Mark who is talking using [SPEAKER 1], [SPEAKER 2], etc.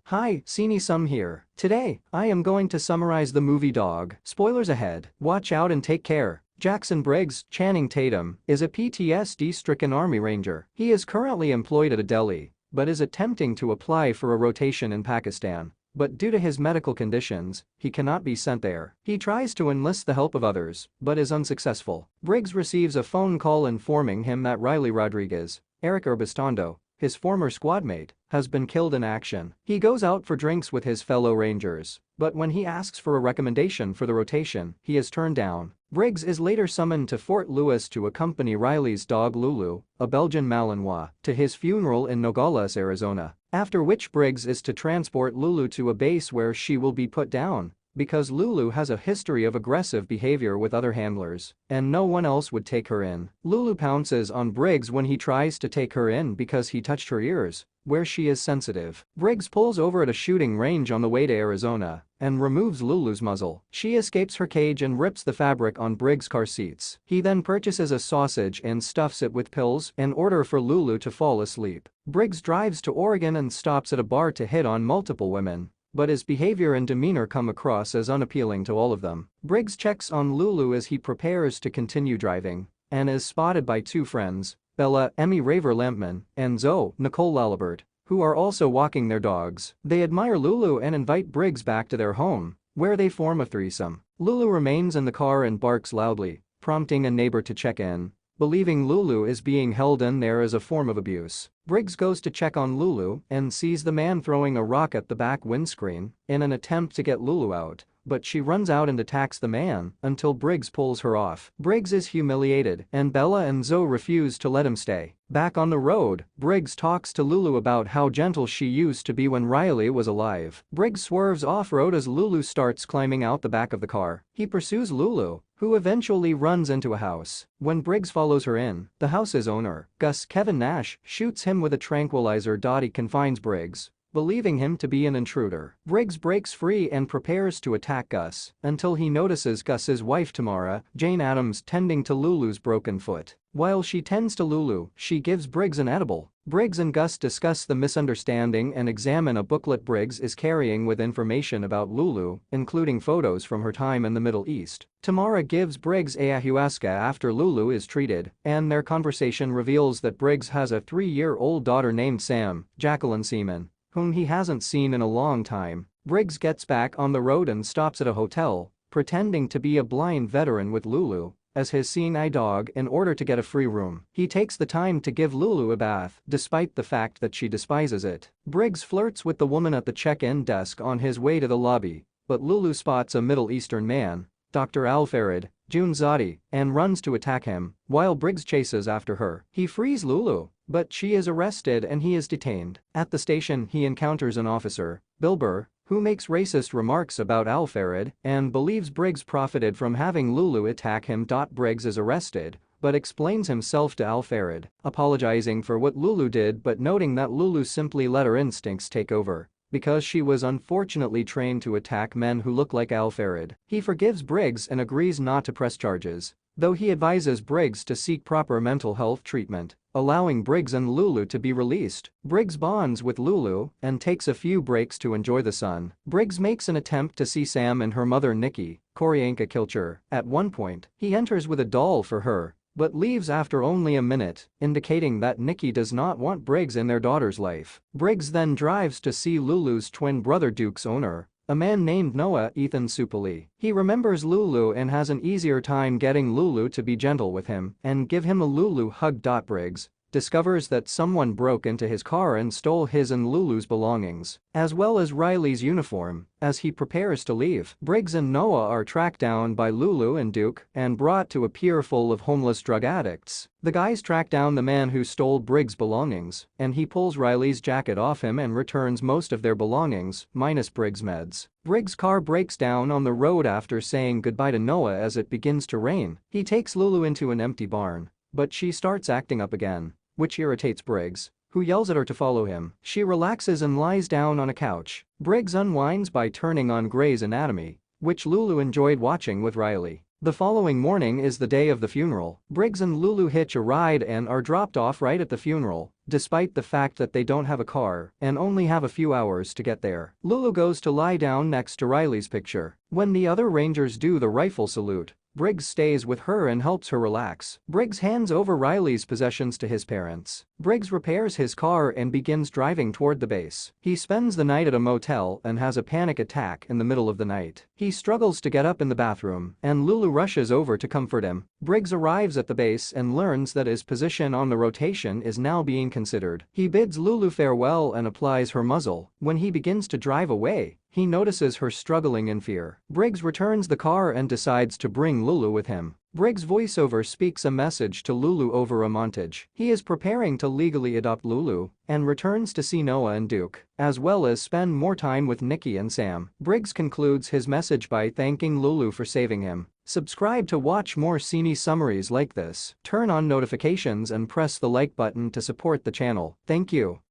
[SPEAKER 1] Hi, Sini Sum here. Today, I am going to summarize the movie Dog. Spoilers ahead. Watch out and take care. Jackson Briggs, Channing Tatum, is a PTSD-stricken Army Ranger. He is currently employed at a deli, but is attempting to apply for a rotation in Pakistan. But due to his medical conditions, he cannot be sent there. He tries to enlist the help of others, but is unsuccessful. Briggs receives a phone call informing him that Riley Rodriguez, Eric Urbistondo, his former squadmate, has been killed in action. He goes out for drinks with his fellow Rangers, but when he asks for a recommendation for the rotation, he is turned down. Briggs is later summoned to Fort Lewis to accompany Riley's dog Lulu, a Belgian Malinois, to his funeral in Nogales, Arizona, after which Briggs is to transport Lulu to a base where she will be put down, because Lulu has a history of aggressive behavior with other handlers, and no one else would take her in. Lulu pounces on Briggs when he tries to take her in because he touched her ears, where she is sensitive. Briggs pulls over at a shooting range on the way to Arizona and removes Lulu's muzzle. She escapes her cage and rips the fabric on Briggs' car seats. He then purchases a sausage and stuffs it with pills in order for Lulu to fall asleep. Briggs drives to Oregon and stops at a bar to hit on multiple women, but his behavior and demeanor come across as unappealing to all of them. Briggs checks on Lulu as he prepares to continue driving and is spotted by two friends, Bella, Emmy Raver Lampman, and Zoe, Nicole Lalibert, who are also walking their dogs. They admire Lulu and invite Briggs back to their home, where they form a threesome. Lulu remains in the car and barks loudly, prompting a neighbor to check in, believing Lulu is being held in there as a form of abuse. Briggs goes to check on Lulu and sees the man throwing a rock at the back windscreen in an attempt to get Lulu out, but she runs out and attacks the man until Briggs pulls her off. Briggs is humiliated and Bella and Zoe refuse to let him stay. Back on the road, Briggs talks to Lulu about how gentle she used to be when Riley was alive. Briggs swerves off-road as Lulu starts climbing out the back of the car. He pursues Lulu, who eventually runs into a house. When Briggs follows her in, the house's owner, Gus Kevin Nash, shoots him with a tranquilizer. He confines Briggs, believing him to be an intruder. Briggs breaks free and prepares to attack Gus until he notices Gus's wife Tamara, Jane Addams, tending to Lulu's broken foot. While she tends to Lulu, she gives Briggs an edible. Briggs and Gus discuss the misunderstanding and examine a booklet Briggs is carrying with information about Lulu, including photos from her time in the Middle East. Tamara gives Briggs ayahuasca after Lulu is treated, and their conversation reveals that Briggs has a 3-year-old daughter named Sam, Jacqueline Seaman, whom he hasn't seen in a long time. Briggs gets back on the road and stops at a hotel, pretending to be a blind veteran with Lulu as his seeing eye dog in order to get a free room. He takes the time to give Lulu a bath, despite the fact that she despises it. Briggs flirts with the woman at the check-in desk on his way to the lobby, but Lulu spots a Middle Eastern man, Dr. Al-Farid, June Zadi, and runs to attack him, while Briggs chases after her. He frees Lulu, but she is arrested and he is detained. At the station, he encounters an officer, Bill Burr, who makes racist remarks about Al-Farid and believes Briggs profited from having Lulu attack him. Briggs is arrested, but explains himself to Al-Farid, apologizing for what Lulu did but noting that Lulu simply let her instincts take over, because she was unfortunately trained to attack men who look like Al-Farid. He forgives Briggs and agrees not to press charges, though he advises Briggs to seek proper mental health treatment, allowing Briggs and Lulu to be released. Briggs bonds with Lulu and takes a few breaks to enjoy the sun. Briggs makes an attempt to see Sam and her mother Nikki, Koryanka Kilcher. At one point, he enters with a doll for her, but leaves after only a minute, indicating that Nikki does not want Briggs in their daughter's life. Briggs then drives to see Lulu's twin brother Duke's owner, a man named Noah Ethan Supali. He remembers Lulu and has an easier time getting Lulu to be gentle with him and give him a Lulu hug. Briggs discovers that someone broke into his car and stole his and Lulu's belongings, as well as Riley's uniform. As he prepares to leave, Briggs and Noah are tracked down by Lulu and Duke and brought to a pier full of homeless drug addicts. The guys track down the man who stole Briggs' belongings, and he pulls Riley's jacket off him and returns most of their belongings, minus Briggs' meds. Briggs' car breaks down on the road after saying goodbye to Noah as it begins to rain. He takes Lulu into an empty barn, but she starts acting up again, which irritates Briggs, who yells at her to follow him. She relaxes and lies down on a couch. Briggs unwinds by turning on Grey's Anatomy, which Lulu enjoyed watching with Riley. The following morning is the day of the funeral. Briggs and Lulu hitch a ride and are dropped off right at the funeral, despite the fact that they don't have a car and only have a few hours to get there. Lulu goes to lie down next to Riley's picture. When the other rangers do the rifle salute, Briggs stays with her and helps her relax. Briggs hands over Riley's possessions to his parents. Briggs repairs his car and begins driving toward the base. He spends the night at a motel and has a panic attack in the middle of the night. He struggles to get up in the bathroom, and Lulu rushes over to comfort him. Briggs arrives at the base and learns that his position on the rotation is now being considered. He bids Lulu farewell and applies her muzzle. When he begins to drive away, he notices her struggling in fear. Briggs returns the car and decides to bring Lulu with him. Briggs' voiceover speaks a message to Lulu over a montage. He is preparing to legally adopt Lulu and returns to see Noah and Duke, as well as spend more time with Nikki and Sam. Briggs concludes his message by thanking Lulu for saving him. Subscribe to watch more cine summaries like this. Turn on notifications and press the like button to support the channel. Thank you.